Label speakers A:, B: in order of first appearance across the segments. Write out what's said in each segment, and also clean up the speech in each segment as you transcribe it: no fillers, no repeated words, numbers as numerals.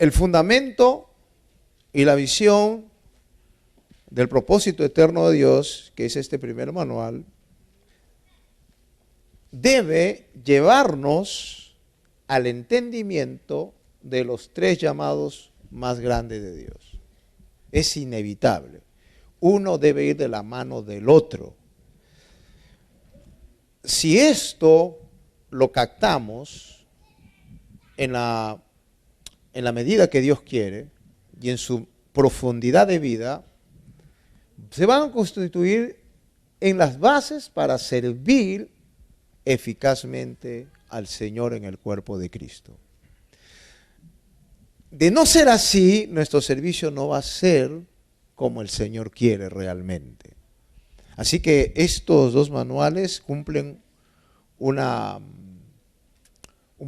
A: el fundamento y la visión del propósito eterno de Dios, que es este primer manual, debe llevarnos al entendimiento de los tres llamados más grandes de Dios. Es inevitable. Uno debe ir de la mano del otro. Si esto lo captamos en la medida que Dios quiere y en su profundidad de vida, se van a constituir en las bases para servir eficazmente al Señor en el cuerpo de Cristo. De no ser así, nuestro servicio no va a ser como el Señor quiere realmente. Así que estos dos manuales cumplen un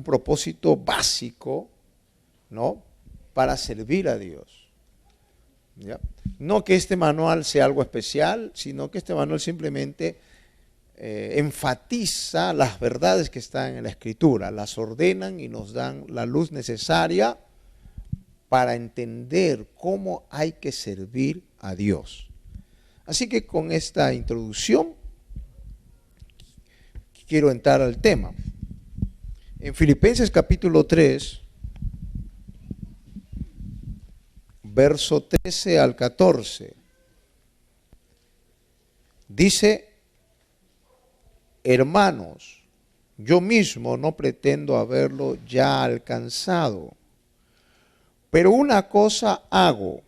A: propósito básico, ¿no?, para servir a Dios. ¿Ya? No que este manual sea algo especial, sino que este manual simplemente enfatiza las verdades que están en la Escritura, las ordenan y nos dan la luz necesaria para entender cómo hay que servir a Dios. Así que con esta introducción quiero entrar al tema. En Filipenses capítulo 3, verso 13 al 14, dice: hermanos, yo mismo no pretendo haberlo ya alcanzado, pero una cosa hago,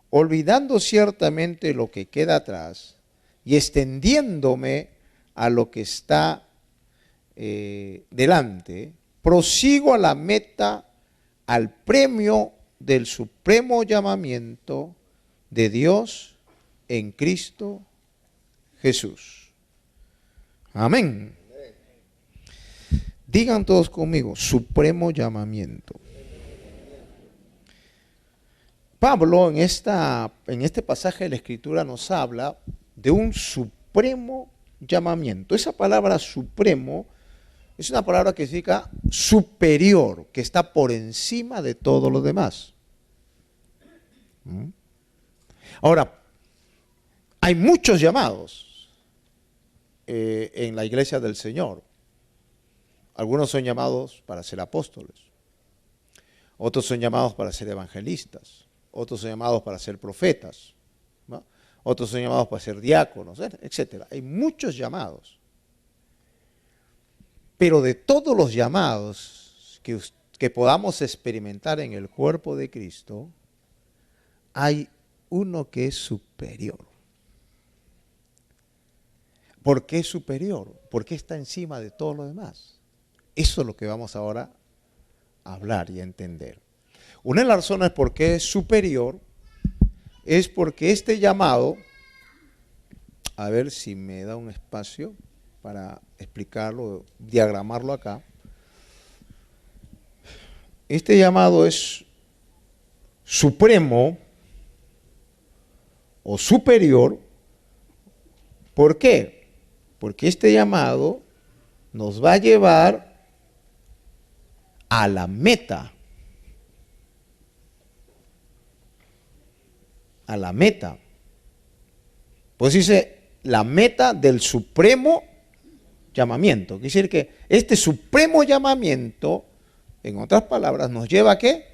A: olvidando ciertamente lo que queda atrás y extendiéndome a lo que está delante, prosigo a la meta, al premio del supremo llamamiento de Dios en Cristo Jesús. Amén. Digan todos conmigo, supremo llamamiento. Pablo en este pasaje de la Escritura nos habla de un supremo llamamiento. Esa palabra supremo es una palabra que significa superior, que está por encima de todo lo demás. Ahora, hay muchos llamados en la iglesia del Señor. Algunos son llamados para ser apóstoles, otros son llamados para ser evangelistas, otros son llamados para ser profetas, ¿no? Otros son llamados para ser diáconos, etc. Hay muchos llamados. Pero de todos los llamados que podamos experimentar en el cuerpo de Cristo, hay uno que es superior. ¿Por qué es superior? Porque está encima de todo lo demás. Eso es lo que vamos ahora a hablar y a entender. Una de las razones por qué es superior es porque este llamado, a ver si me da un espacio para explicarlo, diagramarlo acá. Este llamado es supremo o superior. ¿Por qué? Porque este llamado nos va a llevar a la meta. A la meta. Pues dice, la meta del supremo llamamiento. Quiere decir que este supremo llamamiento, en otras palabras, nos lleva ¿a qué?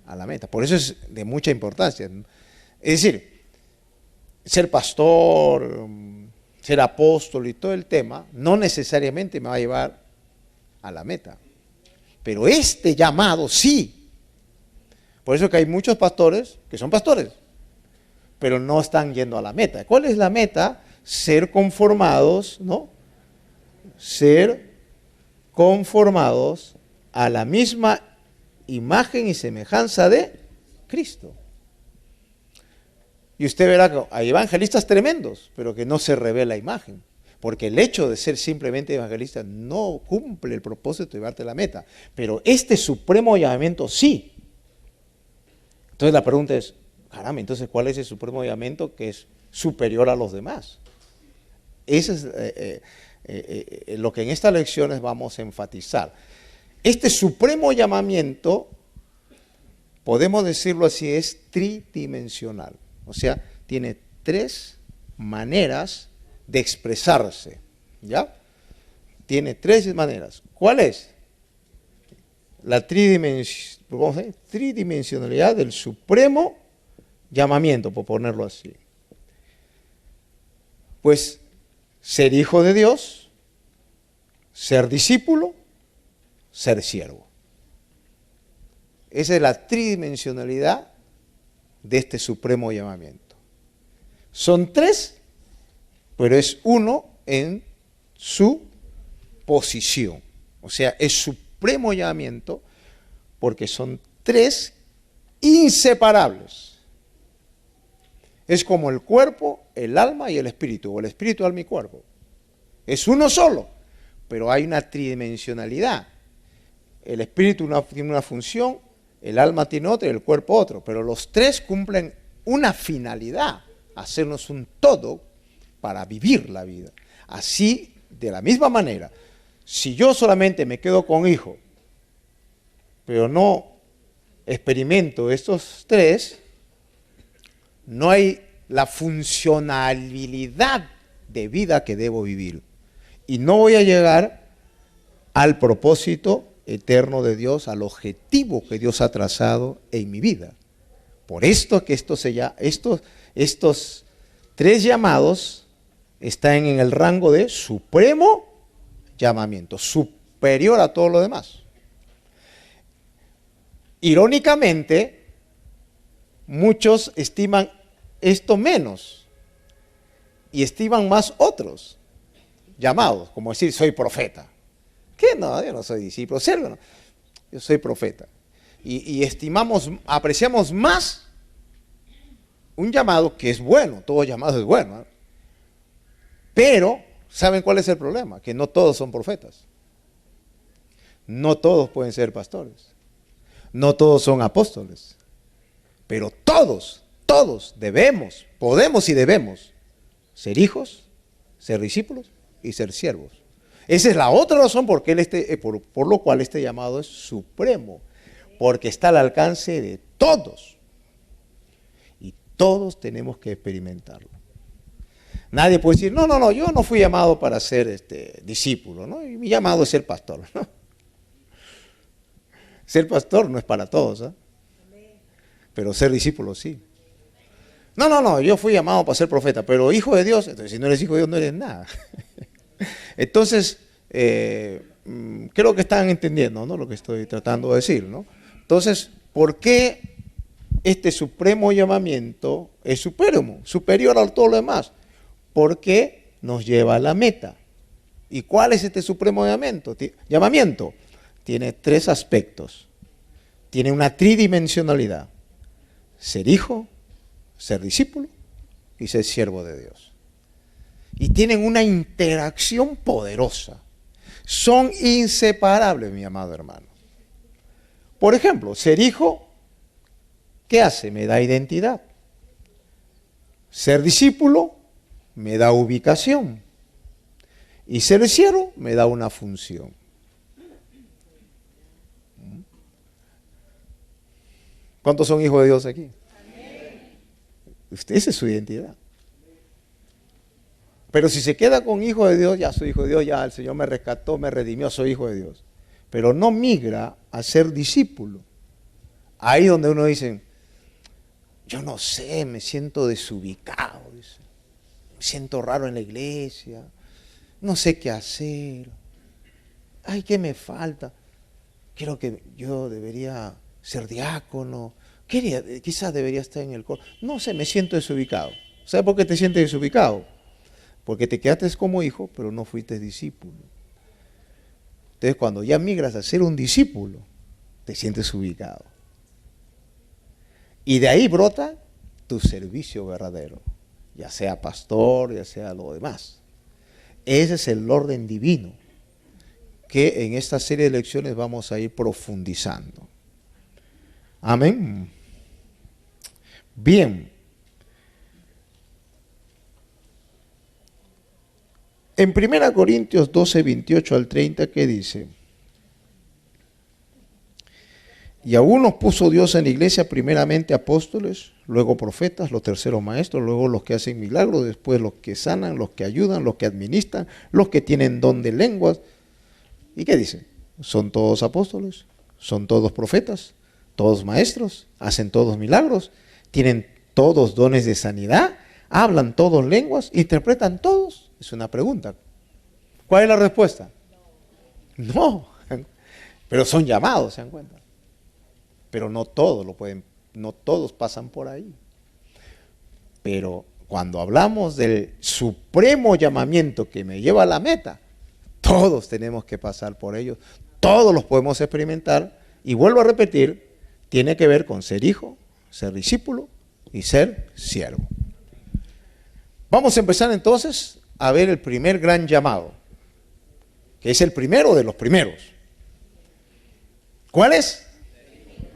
A: A la meta. Por eso es de mucha importancia. Es decir, ser pastor, ser apóstol y todo el tema, no necesariamente me va a llevar a la meta. Pero este llamado sí. Por eso que hay muchos pastores que son pastores, pero no están yendo a la meta. ¿Cuál es la meta? Ser conformados, ¿no? Ser conformados a la misma imagen y semejanza de Cristo. Y usted verá que hay evangelistas tremendos, pero que no se revela imagen. Porque el hecho de ser simplemente evangelista no cumple el propósito de llevarte a la meta. Pero este supremo llamamiento sí. Entonces la pregunta es, caramba, entonces ¿cuál es el supremo llamamiento que es superior a los demás? Eso es lo que en estas lecciones vamos a enfatizar. Este supremo llamamiento podemos decirlo así, es tridimensional. O sea, tiene tres maneras de expresarse. ¿Ya? Tiene tres maneras. ¿Cuál es? La tridimensionalidad del supremo llamamiento, por ponerlo así. Pues ser hijo de Dios, ser discípulo, ser siervo. Esa es la tridimensionalidad de este supremo llamamiento. Son tres, pero es uno en su posición. O sea, es supremo llamamiento porque son tres inseparables. Es como el cuerpo, el alma y el espíritu, o el espíritu, alma y cuerpo. Es uno solo, pero hay una tridimensionalidad. El espíritu tiene una función, el alma tiene otra y el cuerpo otro, pero los tres cumplen una finalidad, hacernos un todo para vivir la vida. Así, de la misma manera, si yo solamente me quedo con hijo, pero no experimento estos tres, no hay la funcionalidad de vida que debo vivir. Y no voy a llegar al propósito eterno de Dios, al objetivo que Dios ha trazado en mi vida. Por esto que estos tres llamados están en el rango de supremo llamamiento, superior a todo lo demás. Irónicamente, muchos estiman esto menos y estiman más otros llamados, como decir, soy profeta. ¿Qué? No, yo no soy discípulo, siervo, no. Yo soy profeta. Y apreciamos más un llamado que es bueno, todo llamado es bueno, ¿eh? Pero, ¿saben cuál es el problema? Que no todos son profetas. No todos pueden ser pastores. No todos son apóstoles. Pero todos podemos y debemos ser hijos, ser discípulos y ser siervos. Esa es la otra razón por lo cual este llamado es supremo, porque está al alcance de todos. Y todos tenemos que experimentarlo. Nadie puede decir, no, yo no fui llamado para ser discípulo, ¿no? Y mi llamado es ser pastor, ¿no? Ser pastor no es para todos, ¿eh? Pero ser discípulo sí. No, yo fui llamado para ser profeta, pero hijo de Dios, entonces si no eres hijo de Dios no eres nada. Entonces, creo que están entendiendo, ¿no?, lo que estoy tratando de decir, ¿no? Entonces, ¿por qué este supremo llamamiento es superior a todo lo demás? Porque nos lleva a la meta. ¿Y cuál es este supremo llamamiento? Tiene tres aspectos. Tiene una tridimensionalidad. Ser hijo, ser discípulo y ser siervo de Dios. Y tienen una interacción poderosa. Son inseparables, mi amado hermano. Por ejemplo, ser hijo, ¿qué hace? Me da identidad. Ser discípulo me da ubicación. Y ser siervo me da una función. ¿Cuántos son hijos de Dios aquí? Esa es su identidad. Pero si se queda con hijo de Dios, ya soy hijo de Dios, ya el Señor me rescató, me redimió, soy hijo de Dios. Pero no migra a ser discípulo. Ahí donde uno dice, yo no sé, me siento desubicado, dice. Me siento raro en la iglesia, no sé qué hacer. Ay, ¿qué me falta? Creo que yo debería ser diácono, quizás debería estar en el coro. No sé, me siento desubicado. ¿Sabes por qué te sientes desubicado? Porque te quedaste como hijo, pero no fuiste discípulo. Entonces, cuando ya migras a ser un discípulo, te sientes ubicado. Y de ahí brota tu servicio verdadero, ya sea pastor, ya sea lo demás. Ese es el orden divino que en esta serie de lecciones vamos a ir profundizando. Amén. Bien. En 1 Corintios 12, 28 al 30, ¿qué dice? Y a unos puso Dios en la iglesia, primeramente apóstoles, luego profetas, los terceros maestros, luego los que hacen milagros, después los que sanan, los que ayudan, los que administran, los que tienen don de lenguas. ¿Y qué dice? ¿Son todos apóstoles? ¿Son todos profetas? ¿Todos maestros? ¿Hacen todos milagros? ¿Tienen todos dones de sanidad? ¿Hablan todos lenguas? ¿Interpretan todos? Es una pregunta. ¿Cuál es la respuesta? No. Pero son llamados, ¿se dan cuenta? Pero no todos lo pueden, no todos pasan por ahí. Pero cuando hablamos del supremo llamamiento que me lleva a la meta, todos tenemos que pasar por ellos, todos los podemos experimentar, y vuelvo a repetir, tiene que ver con ser hijo, ser discípulo y ser siervo. Vamos a empezar entonces a ver el primer gran llamado, que es el primero de los primeros. ¿Cuál es?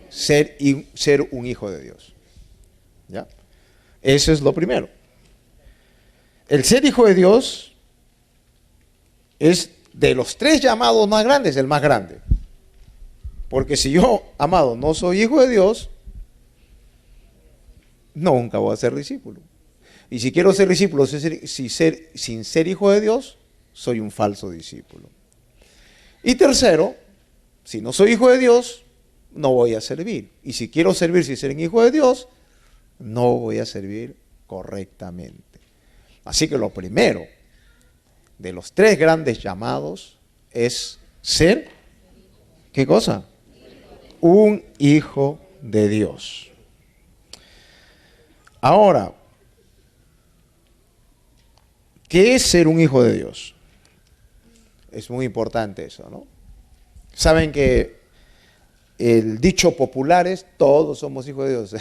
A: Ser un hijo de Dios. ¿Ya? Eso es lo primero. El ser hijo de Dios es de los tres llamados más grandes, el más grande. Porque si yo, amado, no soy hijo de Dios, nunca voy a ser discípulo. Y si quiero ser discípulo sin ser hijo de Dios, soy un falso discípulo. Y tercero, si no soy hijo de Dios, no voy a servir. Y si quiero servir sin ser hijo de Dios, no voy a servir correctamente. Así que lo primero de los tres grandes llamados es ser, ¿qué cosa? Un hijo de Dios. Ahora, ¿qué es ser un hijo de Dios? Es muy importante eso, ¿no? Saben que el dicho popular es, todos somos hijos de Dios.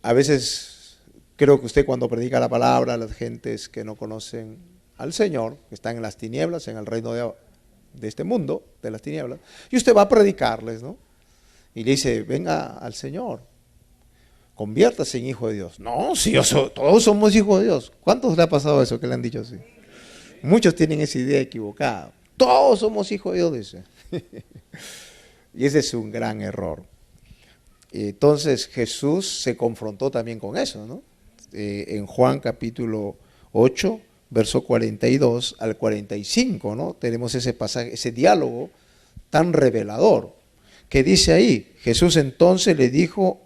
A: A veces creo que usted cuando predica la palabra a las gentes que no conocen al Señor, que están en las tinieblas, en el reino de este mundo, de las tinieblas, y usted va a predicarles, ¿no? Y le dice, venga al Señor, conviértase en hijo de Dios. No, si todos somos hijos de Dios. ¿Cuántos le ha pasado eso que le han dicho así? Muchos tienen esa idea equivocada. Todos somos hijos de Dios, dice. Y ese es un gran error. Entonces Jesús se confrontó también con eso, ¿no? En Juan capítulo 8, verso 42 al 45, ¿no? Tenemos ese pasaje, ese diálogo tan revelador, que dice ahí, Jesús entonces le dijo,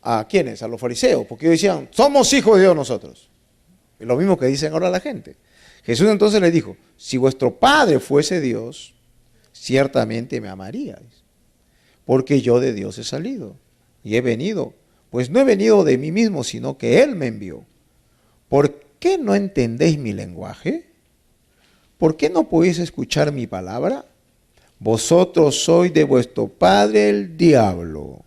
A: ¿a quiénes? A los fariseos, porque ellos decían, somos hijos de Dios nosotros. Es lo mismo que dicen ahora la gente. Jesús entonces le dijo, si vuestro Padre fuese Dios, ciertamente me amaríais, porque yo de Dios he salido y he venido, pues no he venido de mí mismo, sino que Él me envió. ¿Por qué no entendéis mi lenguaje? ¿Por qué no podéis escuchar mi palabra? Vosotros sois de vuestro padre el diablo,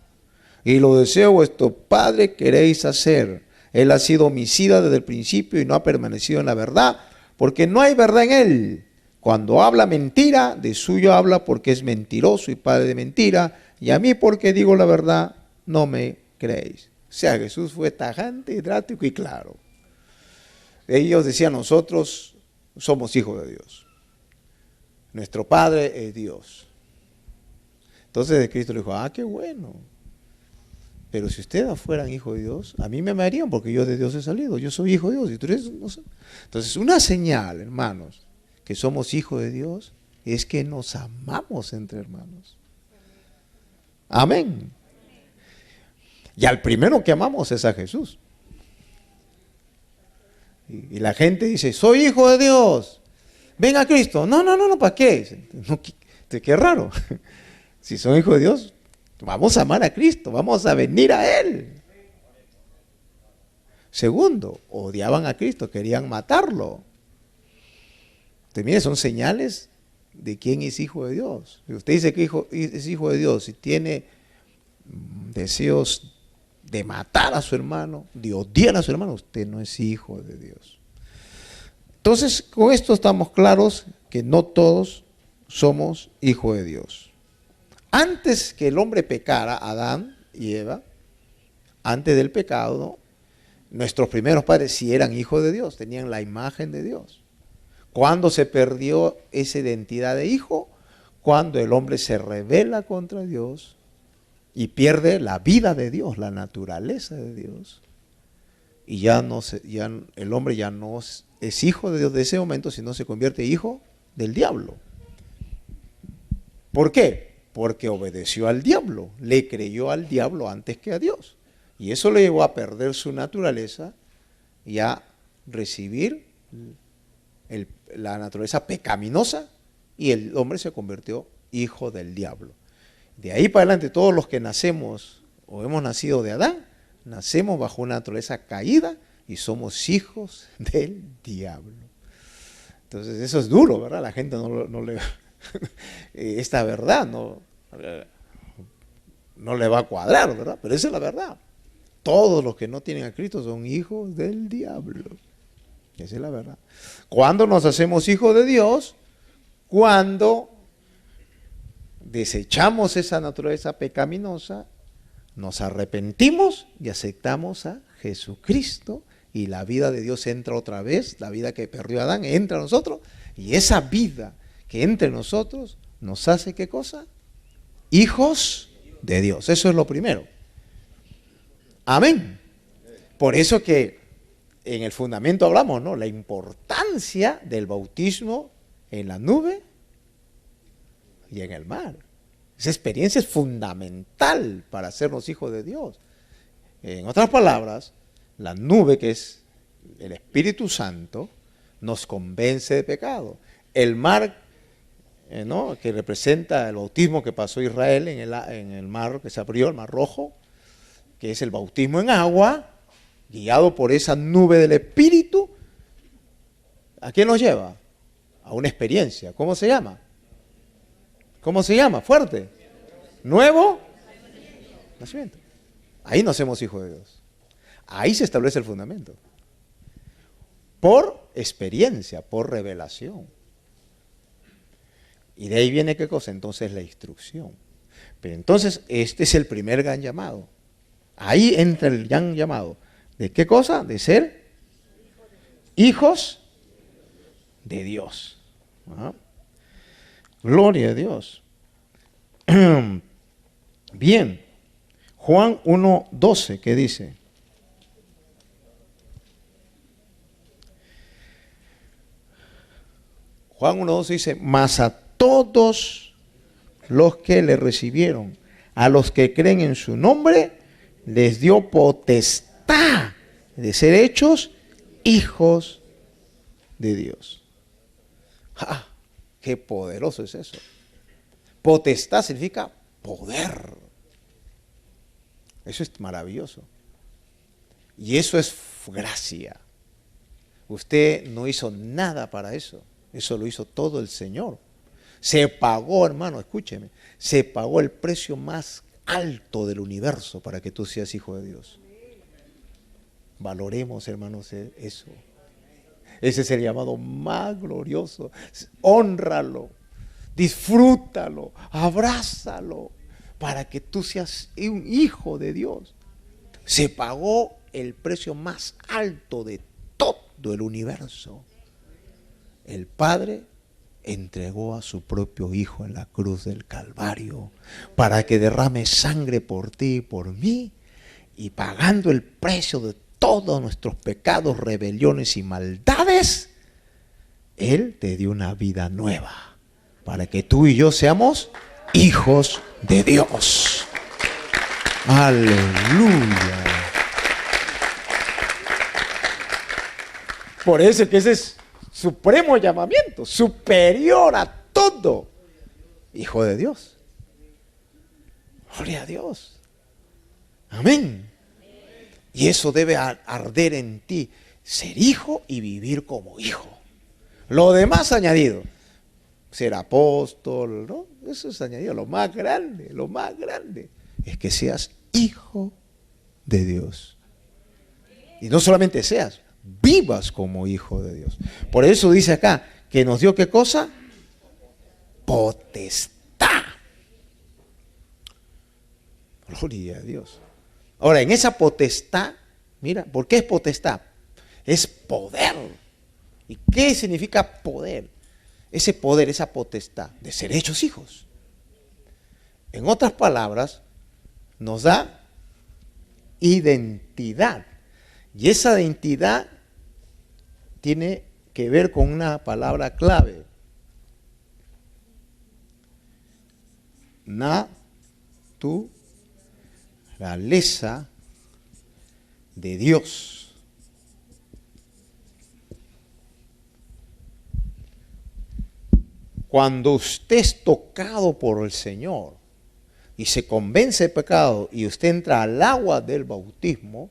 A: y lo deseo vuestro padre queréis hacer. Él ha sido homicida desde el principio y no ha permanecido en la verdad, porque no hay verdad en él. Cuando habla mentira, de suyo habla porque es mentiroso y padre de mentira, y a mí porque digo la verdad, no me creéis. O sea, Jesús fue tajante, drástico y claro. Ellos decían, nosotros somos hijos de Dios. Nuestro Padre es Dios. Entonces Cristo le dijo, qué bueno. Pero si ustedes fueran hijos de Dios, a mí me amarían porque yo de Dios he salido. Yo soy hijo de Dios y tú eres, no sé. Entonces, una señal, hermanos, que somos hijos de Dios es que nos amamos entre hermanos. Amén. Y al primero que amamos es a Jesús. Y la gente dice, soy hijo de Dios, ven a Cristo. No, ¿para qué? No, qué raro. Si son hijos de Dios, vamos a amar a Cristo, vamos a venir a Él. Segundo, odiaban a Cristo, querían matarlo. Entonces, mire, son señales de quién es hijo de Dios. Si usted dice que es hijo de Dios y tiene deseos de matar a su hermano, de odiar a su hermano, usted no es hijo de Dios. Entonces, con esto estamos claros que no todos somos hijos de Dios. Antes que el hombre pecara, Adán y Eva, antes del pecado, nuestros primeros padres sí eran hijos de Dios, tenían la imagen de Dios. ¿Cuándo se perdió esa identidad de hijo? cuando el hombre se rebela contra Dios y pierde la vida de Dios, la naturaleza de Dios. Y el hombre ya no es hijo de Dios de ese momento, sino se convierte en hijo del diablo. ¿Por qué? Porque obedeció al diablo, le creyó al diablo antes que a Dios. Y eso le llevó a perder su naturaleza y a recibir la naturaleza pecaminosa, y el hombre se convirtió hijo del diablo. De ahí para adelante, todos los que nacemos o hemos nacido de Adán, nacemos bajo una naturaleza caída y somos hijos del diablo. Entonces eso es duro, ¿verdad? La gente no le esta verdad no le va a cuadrar, ¿verdad? Pero esa es la verdad. Todos los que no tienen a Cristo son hijos del diablo. Esa es la verdad. ¿Cuándo nos hacemos hijos de Dios? Cuando desechamos esa naturaleza pecaminosa, nos arrepentimos y aceptamos a Jesucristo, y la vida de Dios entra otra vez, la vida que perdió Adán entra a nosotros, y esa vida que entra en nosotros nos hace, ¿qué cosa? Hijos de Dios. Eso es lo primero. Amén. Por eso que en el fundamento hablamos, ¿no? La importancia del bautismo en la nube y en el mar. Esa experiencia es fundamental para hacernos hijos de Dios. En otras palabras, la nube, que es el Espíritu Santo, nos convence de pecado. El mar, ¿no?, que representa el bautismo que pasó Israel en el mar que se abrió, el mar rojo, que es el bautismo en agua, guiado por esa nube del Espíritu. ¿A qué nos lleva? A una experiencia. ¿Cómo se llama? ¿Cómo se llama? Fuerte. Nuevo nacimiento. Ahí nos hacemos hijos de Dios. Ahí se establece el fundamento. Por experiencia, por revelación. Y de ahí viene, ¿qué cosa? Entonces la instrucción. Pero entonces este es el primer gran llamado. Ahí entra el gran llamado. ¿De qué cosa? De ser hijos de Dios. ¿Ah? Gloria a Dios. Bien. Juan 1:12, ¿qué dice? Juan 1:12 dice: mas a todos los que le recibieron, a los que creen en su nombre, les dio potestad de ser hechos hijos de Dios. ¡Ah! ¡Qué poderoso es eso! Potestad significa poder. Eso es maravilloso. Y eso es gracia. Usted no hizo nada para eso. Eso lo hizo todo el Señor. Se pagó, hermano, escúcheme, se pagó el precio más alto del universo para que tú seas hijo de Dios. Valoremos, hermanos, eso. Ese es el llamado más glorioso. Hónralo, disfrútalo, abrázalo, para que tú seas un hijo de Dios. Se pagó el precio más alto de todo el universo. El Padre entregó a su propio Hijo en la cruz del Calvario para que derrame sangre por ti y por mí, y pagando el precio de todos nuestros pecados, rebeliones y maldades, Él te dio una vida nueva para que tú y yo seamos hijos de Dios. Aleluya. Por eso que ese es supremo llamamiento, superior a todo. Hijo de Dios. Gloria a Dios. Amén. Y eso debe arder en ti, ser hijo y vivir como hijo. Lo demás añadido. Ser apóstol, ¿no? Eso es añadido. Lo más grande es que seas hijo de Dios. Y no solamente seas, vivas como hijo de Dios. Por eso dice acá, que nos dio ¿qué cosa? Potestad. Gloria a Dios. Ahora, en esa potestad, mira, ¿por qué es potestad? Es poder. ¿Y qué significa poder? ese poder, esa potestad de ser hechos hijos. En otras palabras, nos da identidad. Y esa identidad tiene que ver con una palabra clave. Naturaleza de Dios. Cuando usted es tocado por el Señor y se convence de pecado y usted entra al agua del bautismo,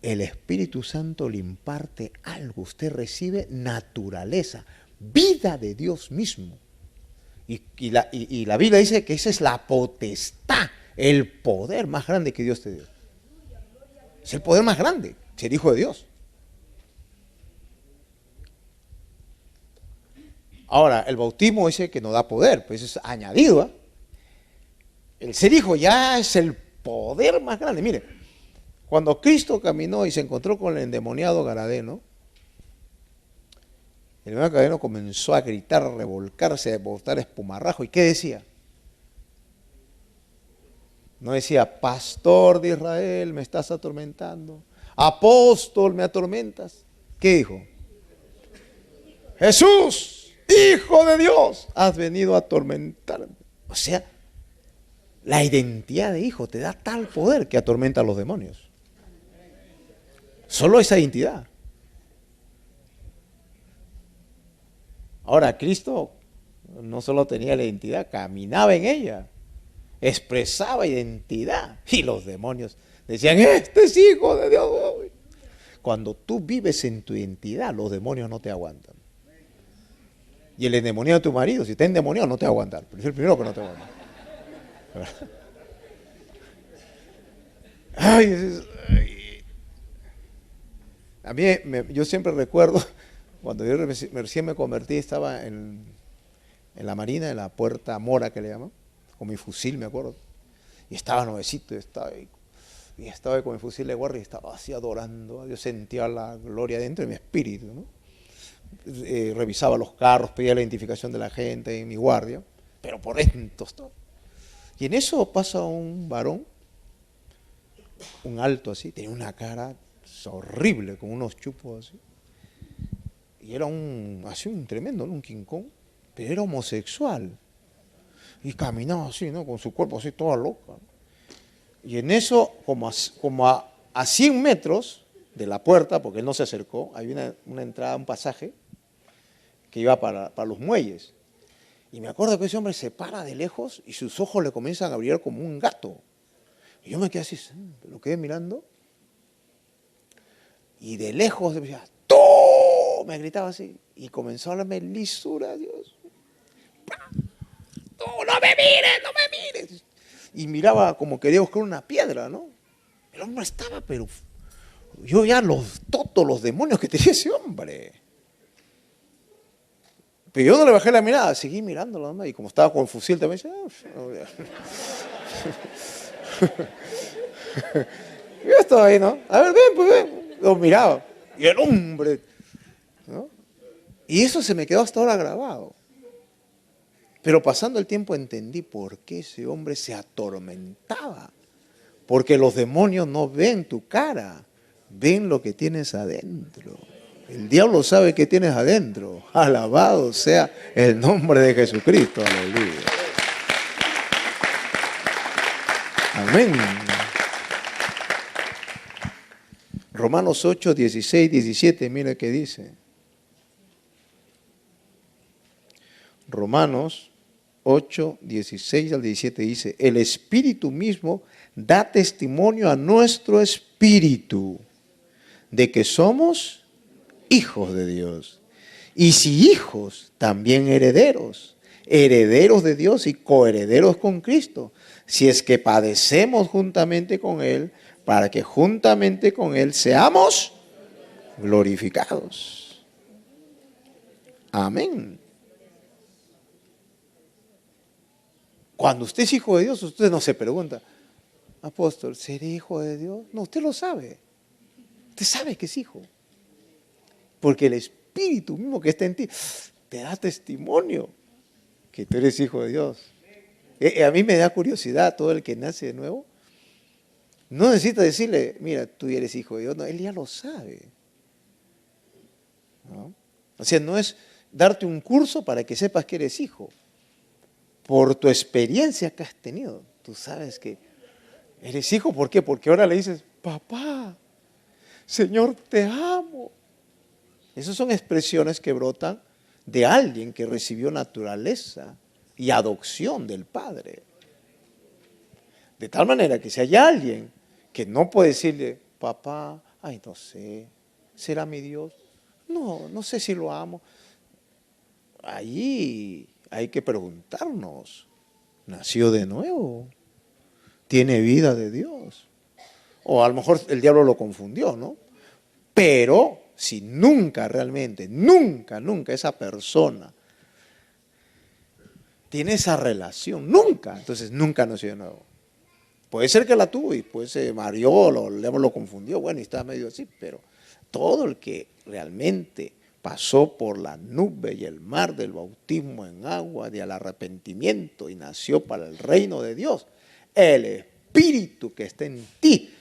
A: el Espíritu Santo le imparte algo. Usted recibe naturaleza, vida de Dios mismo. Y la Biblia dice que esa es la potestad, el poder más grande que Dios te dio. Es el poder más grande, ser hijo de Dios. Ahora, el bautismo dice que no da poder, pues es añadido. El ser hijo ya es el poder más grande. Mire, cuando Cristo caminó y se encontró con el endemoniado Gadareno, el endemoniado Gadareno comenzó a gritar, a revolcarse, a botar espumarrajo. ¿Y qué decía? No decía, pastor de Israel, me estás atormentando. Apóstol, me atormentas. ¿Qué dijo? Jesús, Hijo de Dios, has venido a atormentarme. O sea, la identidad de hijo te da tal poder que atormenta a los demonios. Solo esa identidad. Ahora, Cristo no solo tenía la identidad, caminaba en ella, expresaba identidad. Y los demonios decían, este es hijo de Dios. Cuando tú vives en tu identidad, los demonios no te aguantan. Y el endemoniado de tu marido, si está endemoniado, no te va a aguantar. Pero es el primero que no te va a aguantar. A mí, yo siempre recuerdo, cuando yo recién me convertí, estaba en la marina, en la puerta mora que le llaman, con mi fusil, me acuerdo. Y estaba nuevecito, y estaba ahí con mi fusil de guardia y estaba así adorando. Yo sentía la gloria dentro de mi espíritu, ¿no? Revisaba los carros, pedía la identificación de la gente en mi guardia, pero por dentro todo. Y en eso pasa un varón, un alto así, tenía una cara horrible, con unos chupos así. Y era un tremendo, ¿no? Un King Kong, pero era homosexual. Y caminaba así, ¿no? Con su cuerpo así, toda loca. Y en eso, como a 100 metros de la puerta, porque él no se acercó, había una entrada, un pasaje, que iba para los muelles. Y me acuerdo que ese hombre se para de lejos y sus ojos le comienzan a brillar como un gato. Y yo me quedé así, lo quedé mirando. Y de lejos decía, ¡tú! Me gritaba así. Y comenzó a hablarme lisura, Dios. ¡Tú no me mires, no me mires! Y miraba como quería buscar una piedra, ¿no? El hombre estaba, pero yo ya todos los demonios que tenía ese hombre. Pero yo no le bajé la mirada, seguí mirándolo, ¿no? Y como estaba con el fusil también, yo estaba ahí, ¿no? A ver, ven, pues ven. Lo miraba. Y el hombre, ¿no? Y eso se me quedó hasta ahora grabado. Pero pasando el tiempo entendí por qué ese hombre se atormentaba. Porque los demonios no ven tu cara, ven lo que tienes adentro. El diablo sabe que tienes adentro. Alabado sea el nombre de Jesucristo. Aleluya. Amén. Romanos 8, 16, 17, mira qué dice. Romanos 8, 16 al 17 dice, el Espíritu mismo da testimonio a nuestro espíritu de que somos hijos de Dios. Y si hijos, también herederos, herederos de Dios y coherederos con Cristo, si es que padecemos juntamente con Él, para que juntamente con Él seamos glorificados. Amén. Cuando usted es hijo de Dios, usted no se pregunta, apóstol, ¿seré hijo de Dios? No, usted lo sabe. Usted sabe que es hijo. Porque el Espíritu mismo que está en ti te da testimonio que tú eres hijo de Dios. A mí me da curiosidad todo el que nace de nuevo. No necesita decirle, mira, tú eres hijo de Dios. No, él ya lo sabe. ¿No? O sea, no es darte un curso para que sepas que eres hijo. Por tu experiencia que has tenido, tú sabes que eres hijo. ¿Por qué? Porque ahora le dices, papá, Señor, te amo. Esas son expresiones que brotan de alguien que recibió naturaleza y adopción del Padre. De tal manera que si hay alguien que no puede decirle, papá, ay, no sé, ¿será mi Dios? No sé si lo amo. Ahí hay que preguntarnos, ¿nació de nuevo? ¿Tiene vida de Dios? O a lo mejor el diablo lo confundió, ¿no? Pero si nunca realmente, nunca esa persona tiene esa relación, nunca, entonces nunca nació de nuevo. Puede ser que la tuvo y pues se mareó, lo confundió, bueno, y está medio así, pero todo el que realmente pasó por la nube y el mar del bautismo en agua, del arrepentimiento y nació para el reino de Dios, el Espíritu que está en ti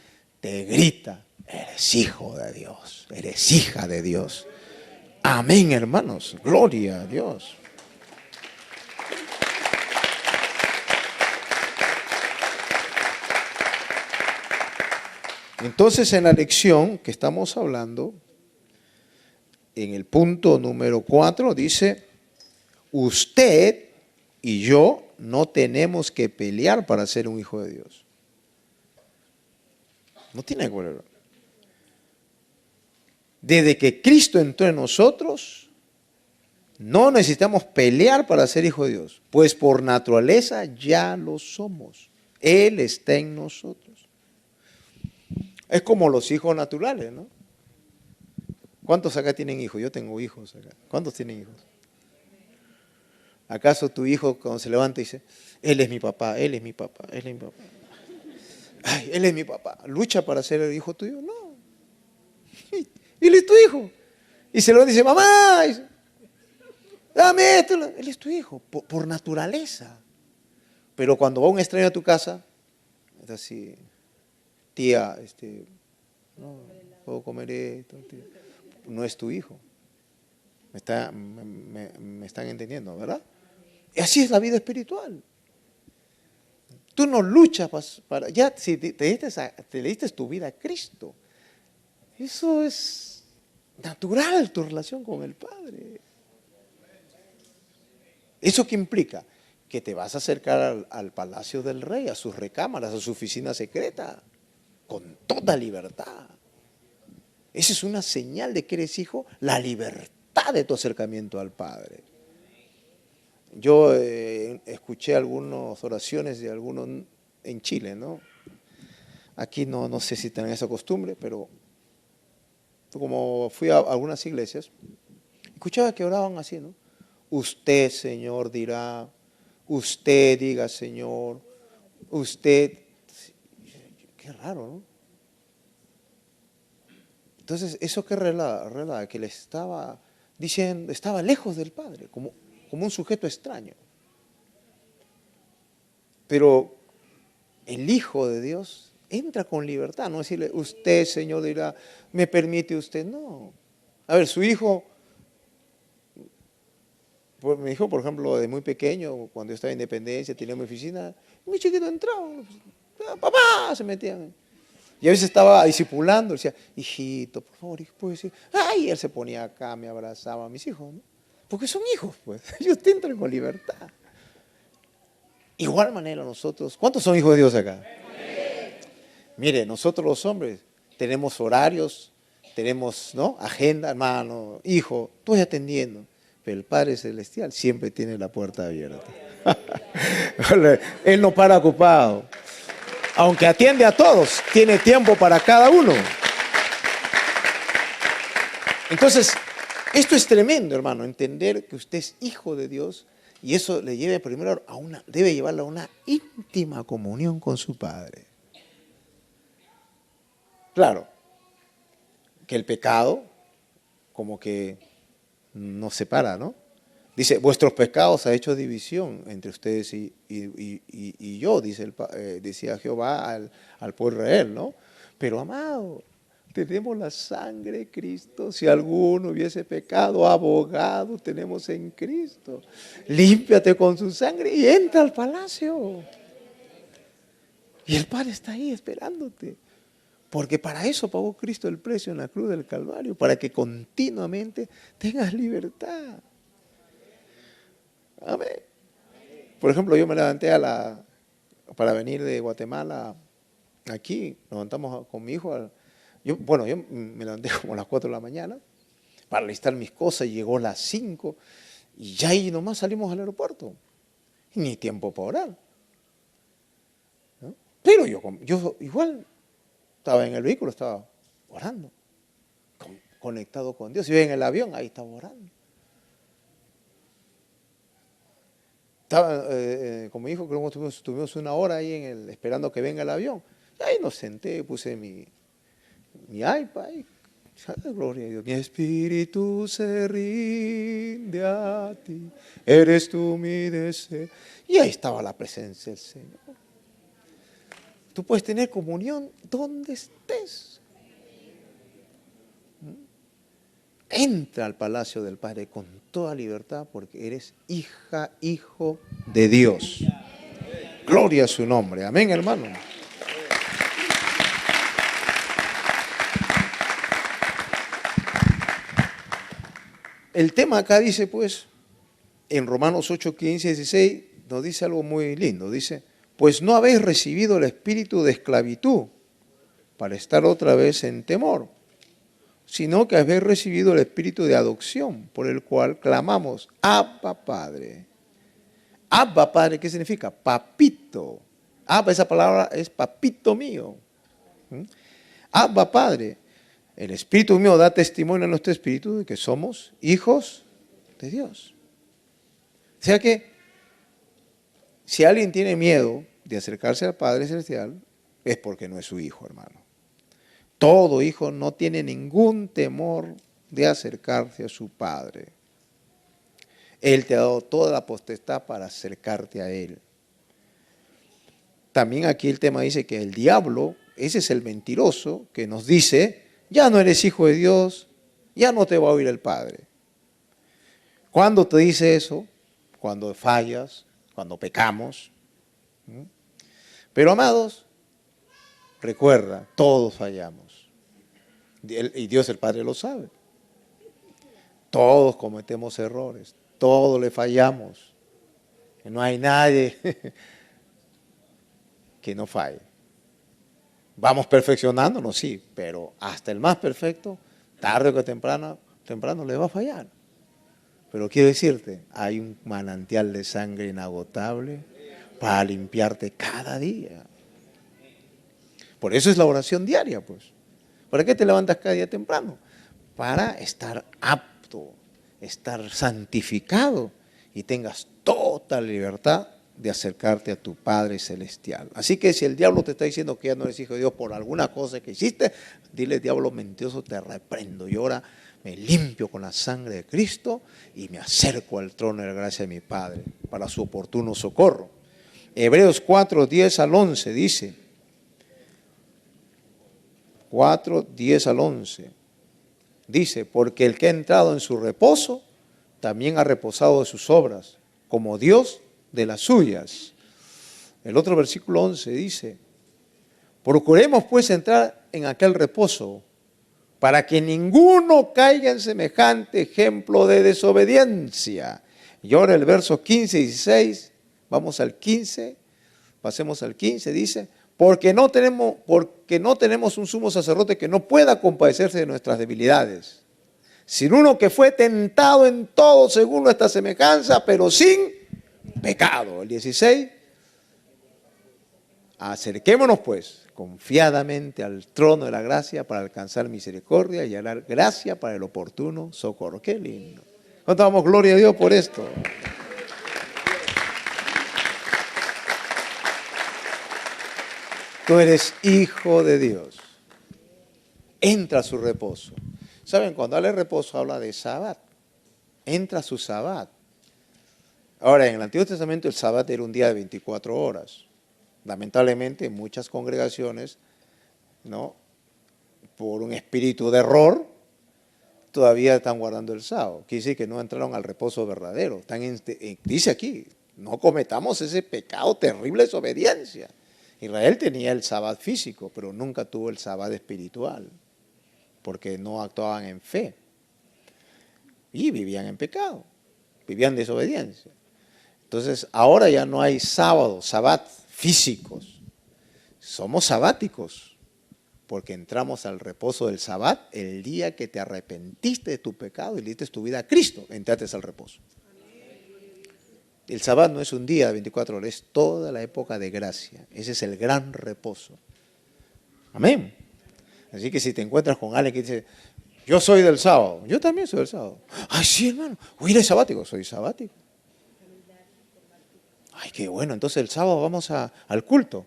A: te grita, eres hijo de Dios, eres hija de Dios. Amén, hermanos, gloria a Dios. Entonces, en la lección que estamos hablando, en el punto número 4, dice, usted y yo no tenemos que pelear para ser un hijo de Dios. No tiene que pelear. Desde que Cristo entró en nosotros, no necesitamos pelear para ser hijo de Dios, pues por naturaleza ya lo somos. Él está en nosotros. Es como los hijos naturales, ¿no? ¿Cuántos acá tienen hijos? Yo tengo hijos acá. ¿Cuántos tienen hijos? ¿Acaso tu hijo cuando se levanta dice, él es mi papá, él es mi papá, él es mi papá? Ay, él es mi papá. ¿Lucha para ser el hijo tuyo? No. Él es tu hijo. Y se lo dice, mamá, dame esto. Él es tu hijo, por naturaleza. Pero cuando va un extraño a tu casa, es así, tía, no puedo comer esto, tía. No es tu hijo. Me están entendiendo, ¿verdad? Y así es la vida espiritual. Tú no luchas para ya si te diste tu vida a Cristo. Eso es natural, tu relación con el Padre. ¿Eso qué implica? Que te vas a acercar al palacio del rey, a sus recámaras, a su oficina secreta, con toda libertad. Esa es una señal de que eres hijo, la libertad de tu acercamiento al Padre. Yo escuché algunas oraciones de algunos en Chile, ¿no? Aquí no sé si tienen esa costumbre, pero como fui a algunas iglesias, escuchaba que oraban así, ¿no? Usted, Señor, dirá, usted diga, Señor, usted. Qué raro, ¿no? Entonces, ¿eso qué relata? Que le estaba diciendo, estaba lejos del Padre, como un sujeto extraño. Pero el Hijo de Dios entra con libertad, no decirle, usted, Señor, dirá, ¿me permite usted? No. A ver, su hijo, mi hijo, por ejemplo, de muy pequeño, cuando yo estaba en Independencia, tenía mi oficina, muy chiquito entraba, papá, se metían. Y a veces estaba discipulando, decía, hijito, por favor, hijo, ¿puedo decir? Ay, él se ponía acá, me abrazaba a mis hijos, ¿no? Porque son hijos, pues, ellos te entran con libertad. Igual manera nosotros, ¿cuántos son hijos de Dios acá? Mire, nosotros los hombres tenemos horarios, tenemos, ¿no? Agenda, hermano, hijo, estoy atendiendo. Pero el Padre Celestial siempre tiene la puerta abierta. Él no para ocupado. Aunque atiende a todos, tiene tiempo para cada uno. Entonces, esto es tremendo, hermano, entender que usted es hijo de Dios y eso le lleva primero debe llevarlo a una íntima comunión con su Padre. Claro, que el pecado como que nos separa, ¿no? Dice, vuestros pecados ha hecho división entre ustedes y yo, decía Jehová al pueblo de Israel, ¿no? Pero amado, tenemos la sangre de Cristo. Si alguno hubiese pecado, abogado tenemos en Cristo. Límpiate con su sangre y entra al palacio. Y el Padre está ahí esperándote. Porque para eso pagó Cristo el precio en la cruz del Calvario, para que continuamente tengas libertad. Amén. Por ejemplo, yo me levanté para venir de Guatemala aquí, nos levantamos con mi hijo. Yo me levanté como a las 4 de la mañana para listar mis cosas, llegó a las 5 y ya ahí nomás salimos al aeropuerto. Y ni tiempo para orar, ¿no? Pero yo igual estaba en el vehículo, estaba orando, conectado con Dios. Iba en el avión, ahí estaba orando. Estaba, con mi hijo, creo que tuvimos una hora ahí esperando que venga el avión. Y ahí nos senté, puse mi iPad y, gloria a Dios. Mi espíritu se rinde a ti, eres tú mi deseo. Y ahí estaba la presencia del Señor. Tú puedes tener comunión donde estés. Entra al palacio del Padre con toda libertad porque eres hija, hijo de Dios. Gloria a su nombre. Amén, hermano. El tema acá dice, pues, en Romanos 8, 15, 16, nos dice algo muy lindo. Dice, pues no habéis recibido el espíritu de esclavitud para estar otra vez en temor, sino que habéis recibido el espíritu de adopción, por el cual clamamos, Abba Padre. Abba Padre, ¿qué significa? Papito. Abba, esa palabra es papito mío. Abba Padre. El Espíritu mío da testimonio a nuestro espíritu de que somos hijos de Dios. O sea que, si alguien tiene miedo de acercarse al Padre Celestial, es porque no es su hijo, hermano. Todo hijo no tiene ningún temor de acercarse a su Padre. Él te ha dado toda la potestad para acercarte a Él. También aquí el tema dice que el diablo, ese es el mentiroso que nos dice, ya no eres hijo de Dios, ya no te va a oír el Padre. ¿Cuándo te dice eso? Cuando fallas, cuando pecamos. Pero amados, recuerda, todos fallamos. Y Dios el Padre lo sabe. Todos cometemos errores, todos le fallamos. No hay nadie que no falle. Vamos perfeccionándonos, sí, pero hasta el más perfecto, tarde o temprano le va a fallar. Pero quiero decirte, hay un manantial de sangre inagotable para limpiarte cada día. Por eso es la oración diaria, pues. ¿Para qué te levantas cada día temprano? Para estar apto, estar santificado y tengas total libertad de acercarte a tu Padre Celestial. Así que si el diablo te está diciendo que ya no eres hijo de Dios por alguna cosa que hiciste, dile, diablo mentiroso, te reprendo. Y ahora me limpio con la sangre de Cristo y me acerco al trono de la gracia de mi Padre para su oportuno socorro. Hebreos 4, 10 al 11 dice, 4, 10 al 11, dice, porque el que ha entrado en su reposo, también ha reposado de sus obras, como Dios de las suyas. El otro versículo 11 dice, procuremos pues entrar en aquel reposo, para que ninguno caiga en semejante ejemplo de desobediencia. Y ahora el verso 15 y 16, vamos al 15, pasemos al 15, dice, porque no tenemos un sumo sacerdote que no pueda compadecerse de nuestras debilidades, sino uno que fue tentado en todo según nuestra semejanza, pero sin pecado. El 16, acerquémonos pues confiadamente al trono de la gracia para alcanzar misericordia y hallar gracia para el oportuno socorro. Qué lindo. ¿Cuánto damos gloria a Dios por esto? Tú eres hijo de Dios. Entra a su reposo. ¿Saben? Cuando habla de reposo habla de Sabbat. Entra a su Sabbat. Ahora, en el Antiguo Testamento el sábado era un día de 24 horas. Lamentablemente, en muchas congregaciones, ¿no?, por un espíritu de error, todavía están guardando el sábado. Quiere decir que no entraron al reposo verdadero. Dice aquí, no cometamos ese pecado terrible de desobediencia. Israel tenía el sábado físico, pero nunca tuvo el sábado espiritual, porque no actuaban en fe. Y vivían en pecado, vivían en desobediencia. Entonces, ahora ya no hay sabbat físicos. Somos sabáticos, porque entramos al reposo del sabbat el día que te arrepentiste de tu pecado y le diste tu vida a Cristo, entraste al reposo. El sabbat no es un día de 24 horas, es toda la época de gracia. Ese es el gran reposo. Amén. Así que si te encuentras con alguien que dice, yo soy del sábado, yo también soy del sábado. Ay, sí, hermano, hoy eres sabático, soy sabático. Ay, qué bueno, entonces el sábado vamos al culto.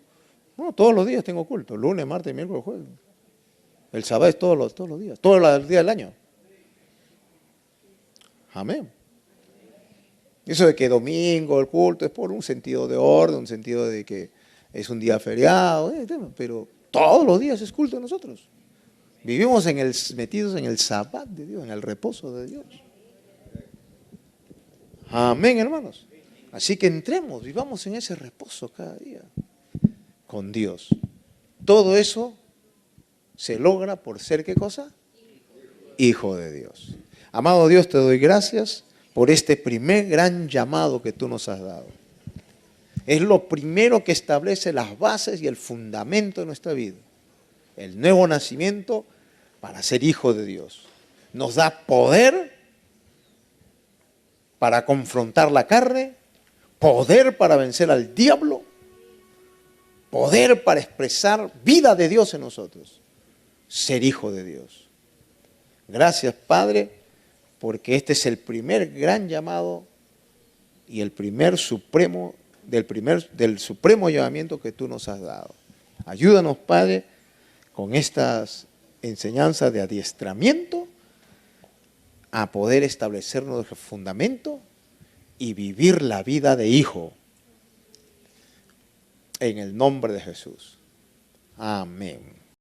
A: No, todos los días tengo culto, lunes, martes, miércoles, jueves. El sábado es todos los días, todos los días del año. Amén. Eso de que domingo el culto es por un sentido de orden, un sentido de que es un día feriado, pero todos los días es culto de nosotros. Vivimos metidos en el sabbat de Dios, en el reposo de Dios. Amén, hermanos. Así que entremos, vivamos en ese reposo cada día con Dios. Todo eso se logra por ser, ¿qué cosa? Hijo de Dios. Amado Dios, te doy gracias por este primer gran llamado que tú nos has dado. Es lo primero que establece las bases y el fundamento de nuestra vida. El nuevo nacimiento para ser hijo de Dios. Nos da poder para confrontar la carne, poder para vencer al diablo, poder para expresar vida de Dios en nosotros. Ser hijo de Dios. Gracias, Padre, porque este es el primer gran llamado y el primer supremo, del supremo llamamiento que tú nos has dado. Ayúdanos, Padre, con estas enseñanzas de adiestramiento a poder establecernos el fundamento y vivir la vida de hijo. En el nombre de Jesús. Amén.